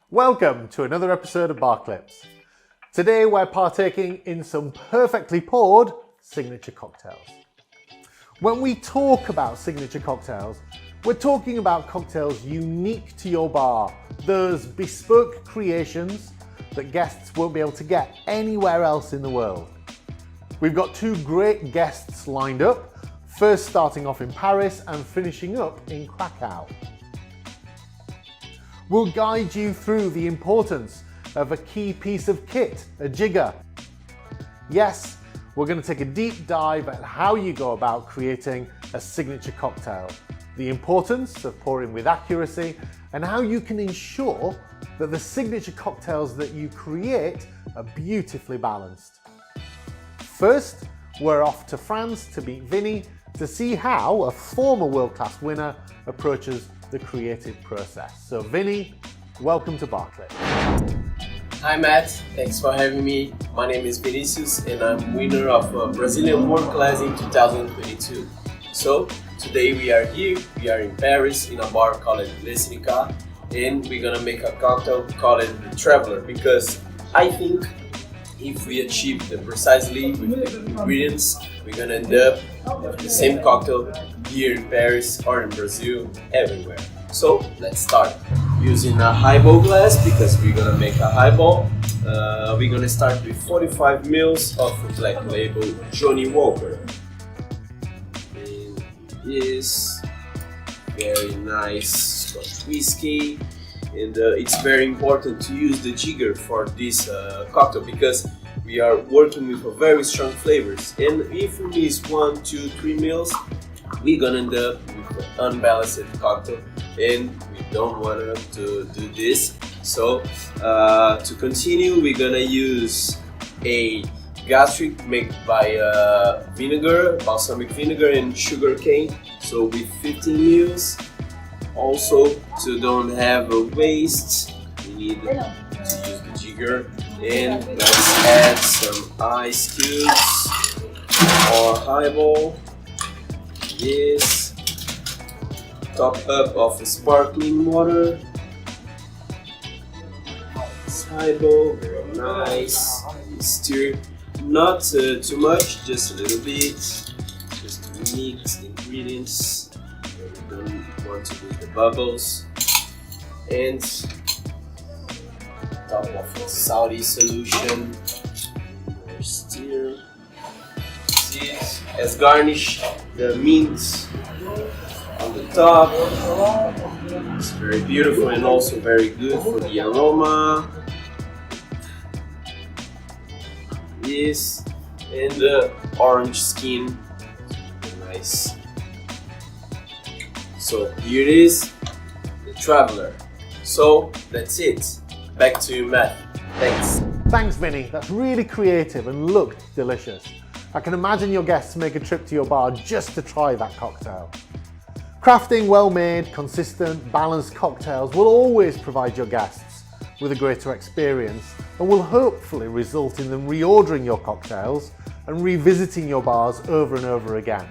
Welcome to another episode of Bar Clips. Today we're partaking in some perfectly poured signature cocktails. When we talk about signature cocktails, we're talking about cocktails unique to your bar, those bespoke creations that guests won't be able to get anywhere else in the world. We've got two great guests lined up, first starting off in Paris and finishing up in Krakow. We'll guide you through the importance of a key piece of kit, a jigger. Yes, we're going to take a deep dive at how you go about creating a signature cocktail, the importance of pouring with accuracy, and how you can ensure that the signature cocktails that you create are beautifully balanced. First, we're off to France to meet Vinny to see how a former world-class winner approaches the creative process. So Vinny, welcome to Bar Clips. Hi Matt, thanks for having me. My name is Vinicius and I'm winner of Brazilian World Class in 2022. So today we are here, we are in Paris in a bar called Exclusivos, and we're gonna make a cocktail called the Traveler, because I think if we achieve them precisely with the ingredients, we're gonna end up with the same cocktail here in Paris or in Brazil, everywhere. So let's start. Using a highball glass, because we're gonna make a highball. We're gonna start with 45 ml of Black Label Johnny Walker. And this very nice Scotch whiskey. And it's very important to use the jigger for this cocktail, because we are working with very strong flavors. And if we miss 1, 2, 3 ml, we're gonna end up with an unbalanced cocktail, and we don't want to do this. So to continue, we're gonna use a gastric made by vinegar, balsamic vinegar and sugar cane. So with 15 ml. Also, to don't have a waste, we need to use the jigger. And let's add some ice cubes or highball. This, top up of sparkling water. This highball, very nice. Stir, not too much, just a little bit, just to mix the ingredients. We don't want to lose the bubbles. And top of the salty solution, stir. As garnish, the mint on the top. It's very beautiful and also very good for the aroma. This and the orange skin, nice. So here it is, the Traveler. So that's it. Back to you, Matt. Thanks. Thanks, Vinny. That's really creative and looked delicious. I can imagine your guests make a trip to your bar just to try that cocktail. Crafting well-made, consistent, balanced cocktails will always provide your guests with a greater experience and will hopefully result in them reordering your cocktails and revisiting your bars over and over again.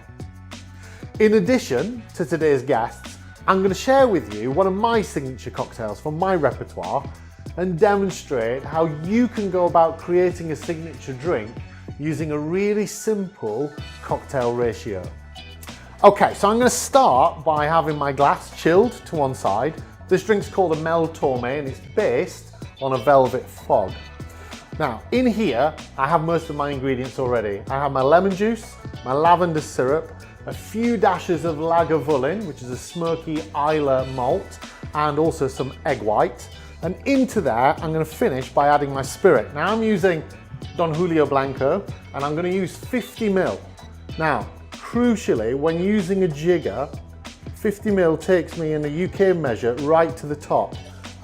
In addition to today's guests, I'm going to share with you one of my signature cocktails from my repertoire and demonstrate how you can go about creating a signature drink using a really simple cocktail ratio. Okay, so I'm going to start by having my glass chilled to one side. This drink's called a Mel Torme and it's based on a velvet fog. Now, in here, I have most of my ingredients already. I have my lemon juice, my lavender syrup, a few dashes of Lagavulin, which is a smoky Islay malt, and also some egg white. And into there, I'm going to finish by adding my spirit. Now I'm using Don Julio Blanco, and I'm going to use 50 ml. Now, crucially, when using a jigger, 50 ml takes me in the UK measure right to the top.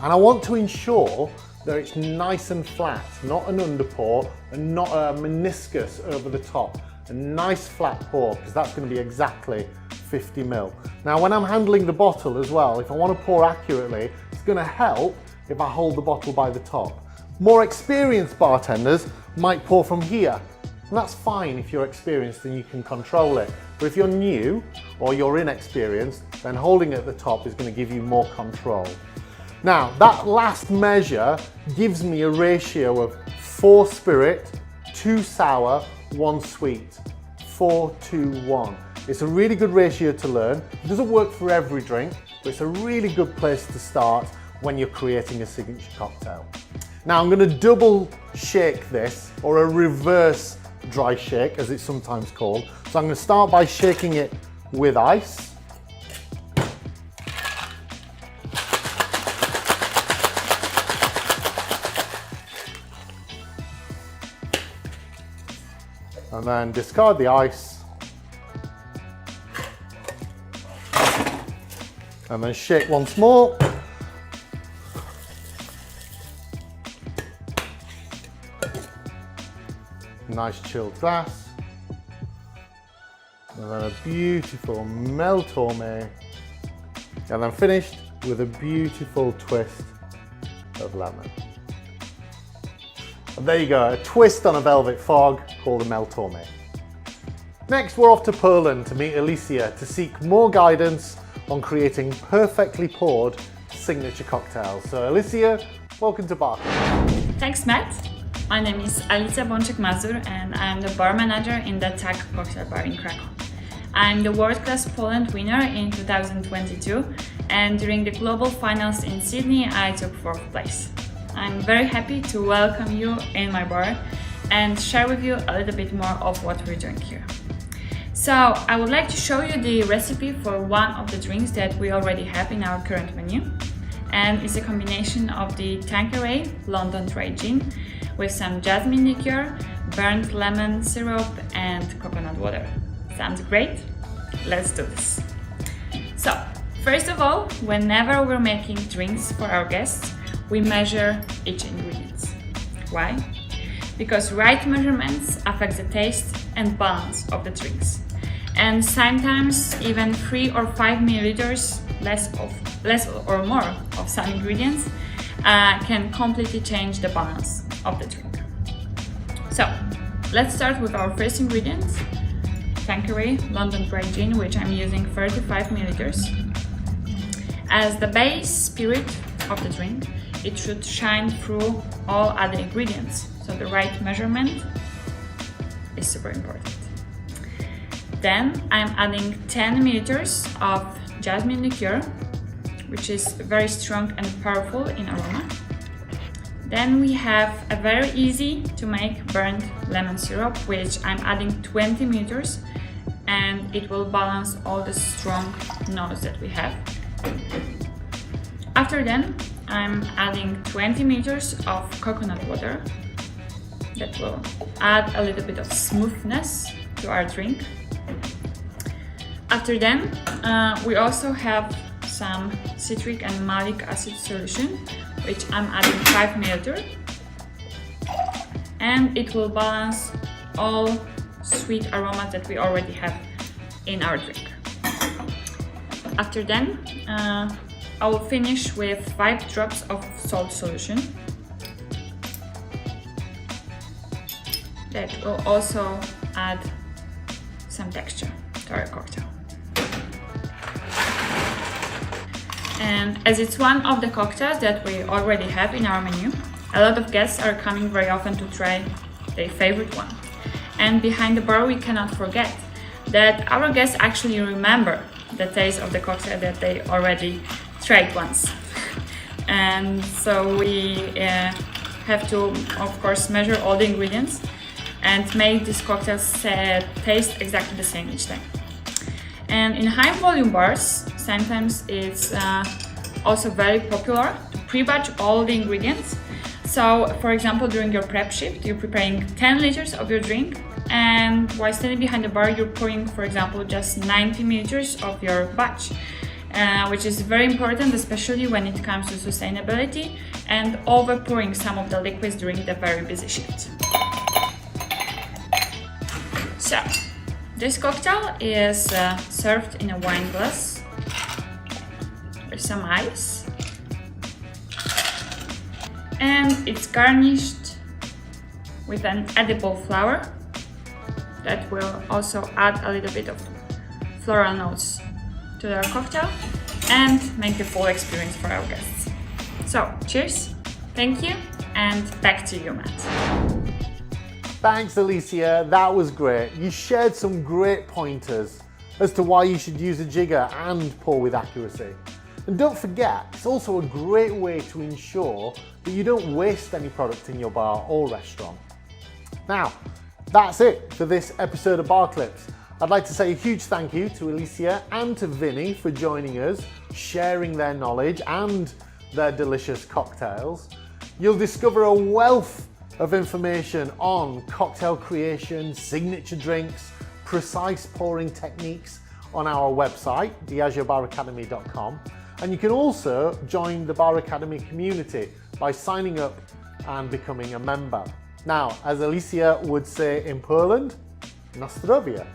And I want to ensure that it's nice and flat, not an underpour and not a meniscus over the top. A nice flat pour, because that's going to be exactly 50 ml. Now, when I'm handling the bottle as well, if I want to pour accurately, it's going to help if I hold the bottle by the top. More experienced bartenders might pour from here, and that's fine if you're experienced and you can control it. But if you're new or you're inexperienced, then holding it at the top is going to give you more control. Now, that last measure gives me a ratio of 4 spirit, 2 sour, 1 sweet. 4 to 1. It's a really good ratio to learn. It doesn't work for every drink, but it's a really good place to start when you're creating a signature cocktail. Now I'm going to double shake this, or a reverse dry shake as it's sometimes called. So I'm going to start by shaking it with ice. And then discard the ice. And then shake once more. Nice chilled glass. And then a beautiful Mel Torme. And then finished with a beautiful twist of lemon. And there you go, a twist on a velvet fog called a Mel Torme. Next, we're off to Poland to meet Alicia to seek more guidance on creating perfectly poured signature cocktails. So Alicia, welcome to Bar. Thanks, Matt. My name is Alicja Bączyk-Mazur and I'm the bar manager in the TAG cocktail bar in Krakow. I'm the World Class Poland winner in 2022 and during the global finals in Sydney I took 4th place. I'm very happy to welcome you in my bar and share with you a little bit more of what we're doing here. So I would like to show you the recipe for one of the drinks that we already have in our current menu, and it's a combination of the Tanqueray London Dry Gin with some jasmine liqueur, burnt lemon syrup and coconut water. Sounds great? Let's do this. So first of all, whenever we're making drinks for our guests, we measure each ingredient. Why? Because right measurements affect the taste and balance of the drinks. And sometimes even 3 or 5 milliliters less or more of some ingredients can completely change the balance of the drink. So let's start with our first ingredient, Tanqueray London Dry Gin, which I'm using 35 milliliters. As the base spirit of the drink, it should shine through all other ingredients, so the right measurement is super important. Then I'm adding 10 milliliters of jasmine liqueur, which is very strong and powerful in aroma. Then we have a very easy to make burnt lemon syrup, which I'm adding 20 milliliters, and it will balance all the strong notes that we have. After then, I'm adding 20 milliliters of coconut water that will add a little bit of smoothness to our drink. After then, we also have some citric and malic acid solution, which I'm adding 5 milliliters, and it will balance all sweet aromas that we already have in our drink. After then, I will finish with 5 drops of salt solution. That will also add some texture to our cocktail. And as it's one of the cocktails that we already have in our menu, a lot of guests are coming very often to try their favorite one. And behind the bar we cannot forget that our guests actually remember the taste of the cocktail that they already tried once. And so we have to, of course, measure all the ingredients and make these cocktails taste exactly the same each time. And in high volume bars, sometimes it's also very popular to pre-batch all the ingredients. So, for example, during your prep shift, you're preparing 10 liters of your drink, and while standing behind the bar, you're pouring, for example, just 90 milliliters of your batch, which is very important, especially when it comes to sustainability and over pouring some of the liquids during the very busy shift. So, this cocktail is served in a wine glass with some ice, and it's garnished with an edible flower that will also add a little bit of floral notes to our cocktail and make the full experience for our guests. So, cheers, thank you, and back to you, Matt. Thanks, Alicia. That was great. You shared some great pointers as to why you should use a jigger and pour with accuracy. And don't forget, it's also a great way to ensure that you don't waste any product in your bar or restaurant. Now, that's it for this episode of Bar Clips. I'd like to say a huge thank you to Alicia and to Vinny for joining us, sharing their knowledge and their delicious cocktails. You'll discover a wealth of information on cocktail creation, signature drinks, precise pouring techniques on our website, diageobaracademy.com. And you can also join the Bar Academy community by signing up and becoming a member. Now, as Alicia would say in Poland, na zdrowie.